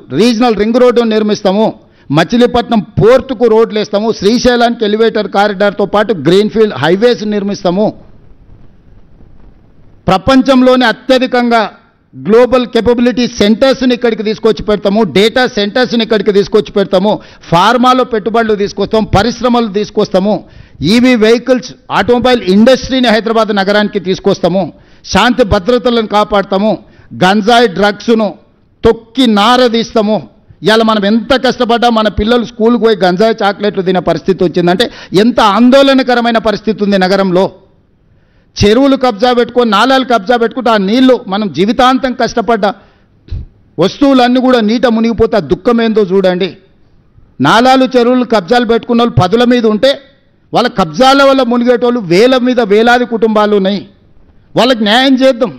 Regional ring road నిర్మిస్తాము, మచిలీపట్నం పోర్టుకు రోడ్లు వేస్తాము, శ్రీశైలానికి ఎలివేటర్ కారిడార్తో పాటు గ్రీన్ఫీల్డ్ హైవేస్ నిర్మిస్తాము, ప్రపంచంలోనే అత్యధికంగా గ్లోబల్ కేపబిలిటీ సెంటర్స్ని ఇక్కడికి తీసుకొచ్చి పెడతాము, డేటా సెంటర్స్ని ఇక్కడికి తీసుకొచ్చి పెడతాము, ఫార్మాలో పెట్టుబడులు తీసుకొస్తాము, పరిశ్రమలు తీసుకొస్తాము, ఈవీ వెహికల్స్ ఆటోమొబైల్ ఇండస్ట్రీని హైదరాబాద్ నగరానికి తీసుకొస్తాము, శాంతి భద్రతలను కాపాడతాము, గంజాయి డ్రగ్స్ను తొక్కి నారదీస్తాము. ఇవాళ మనం ఎంత కష్టపడ్డా మన పిల్లలు స్కూల్కి పోయి గంజాయి చాక్లెట్లు తినే పరిస్థితి వచ్చిందంటే ఎంత ఆందోళనకరమైన పరిస్థితి ఉంది నగరంలో. చెరువులు కబ్జా పెట్టుకొని నాలాలు కబ్జా పెట్టుకుంటే ఆ నీళ్లు మనం జీవితాంతం కష్టపడ్డ వస్తువులన్నీ కూడా నీట మునిగిపోతే ఆ దుఃఖం ఏందో చూడండి. నాలాలు చెరువులు కబ్జాలు పెట్టుకున్న వాళ్ళు పదుల మీద ఉంటే వాళ్ళ కబ్జాల వల్ల మునిగేటోళ్ళు వేల మీద వేలాది కుటుంబాలు ఉన్నాయి. వాళ్ళకి న్యాయం చేద్దాం,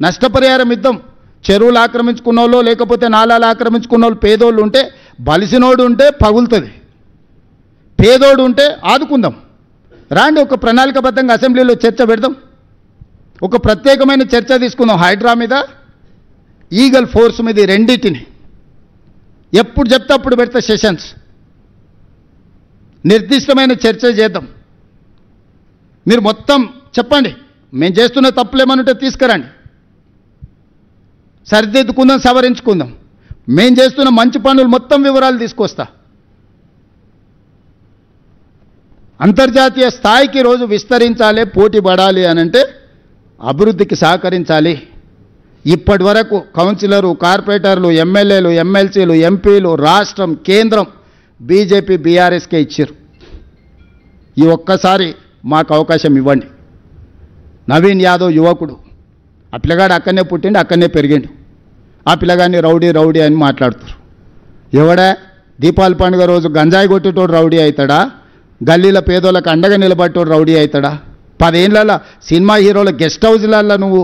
నష్టపరిహారం ఇద్దాం. చెరువులు ఆక్రమించుకున్న వాళ్ళు లేకపోతే నాలాలు ఆక్రమించుకున్న వాళ్ళు పేదోళ్ళు ఉంటే, బలిసినోడు ఉంటే పగులుతుంది, పేదోడు ఉంటే ఆదుకుందాం. రాండి, ఒక ప్రణాళికబద్ధంగా అసెంబ్లీలో చర్చ పెడదాం, ఒక ప్రత్యేకమైన చర్చ తీసుకుందాం. హైడ్రా మీద, ఈగల్ ఫోర్స్ మీద, రెండింటిని ఎప్పుడు చెప్తే అప్పుడు పెడతా సెషన్స్, నిర్దిష్టమైన చర్చ చేద్దాం. మీరు మొత్తం చెప్పండి, మేము చేస్తున్న తప్పులేమనుంటే తీసుకురండి, సరిదిద్దుకుందాం, సవరించుకుందాం. మేము చేస్తున్న మంచి పనులు మొత్తం వివరాలు తీసుకొస్తా. అంతర్జాతీయ స్థాయికి రోజు విస్తరించాలి, పోటీ పడాలి అని అంటే అభివృద్ధికి సహకరించాలి. ఇప్పటి వరకు కౌన్సిలరు, కార్పొరేటర్లు, ఎమ్మెల్యేలు, ఎమ్మెల్సీలు, ఎంపీలు, రాష్ట్రం, కేంద్రం బీజేపీ బీఆర్ఎస్కే ఇచ్చారు. ఈ ఒక్కసారి మాకు అవకాశం ఇవ్వండి. నవీన్ యాదవ్ యువకుడు, ఆ పిల్లగాడు అక్కడనే పుట్టిండు, అక్కడనే పెరిగిండు. ఆ పిల్లగాడిని రౌడీ రౌడీ అని మాట్లాడుతారు. ఎవడా దీపావళి పండుగ రోజు గంజాయి కొట్టేటోడు రౌడీ అవుతాడా? గల్లీల పేదోళ్ళకి అండగా నిలబట్టోడు రౌడీ అవుతాడా? 10 ఏళ్ళ సినిమా హీరోల గెస్ట్ హౌస్లల్లో నువ్వు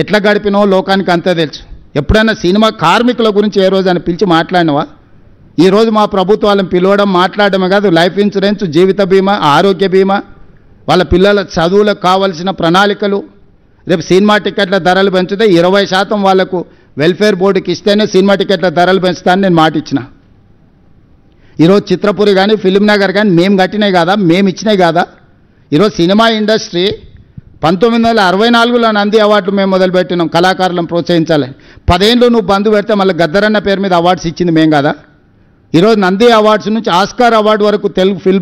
ఎట్లా గడిపినావో లోకానికి అంతే తెలుసు. ఎప్పుడైనా సినిమా కార్మికుల గురించి ఏ రోజు అని పిలిచి మాట్లాడినవా? ఈరోజు మా ప్రభుత్వాలను పిలవడం, మాట్లాడడమే కాదు, లైఫ్ ఇన్సూరెన్స్, జీవిత బీమా, ఆరోగ్య బీమా, వాళ్ళ పిల్లల చదువులకు కావాల్సిన ప్రణాళికలు. రేపు సినిమా టికెట్ల ధరలు పెంచితే 20% వాళ్లకు వెల్ఫేర్ బోర్డుకి ఇస్తేనే సినిమా టికెట్ల ధరలు పెంచుతానని నేను మాట ఇచ్చిన. ఈరోజు చిత్రపురి కానీ, ఫిలిం నగర్ కానీ మేము కట్టినాయి కాదా, మేము ఇచ్చినాయి కాదా? ఈరోజు సినిమా ఇండస్ట్రీ 1964లో నంది అవార్డులు మేము మొదలుపెట్టినాం, కళాకారులను ప్రోత్సహించాలని. 10 ఏళ్ళు నువ్వు బంధు పెడితే మళ్ళీ గద్దరన్న పేరు మీద అవార్డ్స్ ఇచ్చింది మేం కదా. ఈరోజు నంది అవార్డ్స్ నుంచి ఆస్కార్ అవార్డు వరకు తెలుగు ఫిల్మ్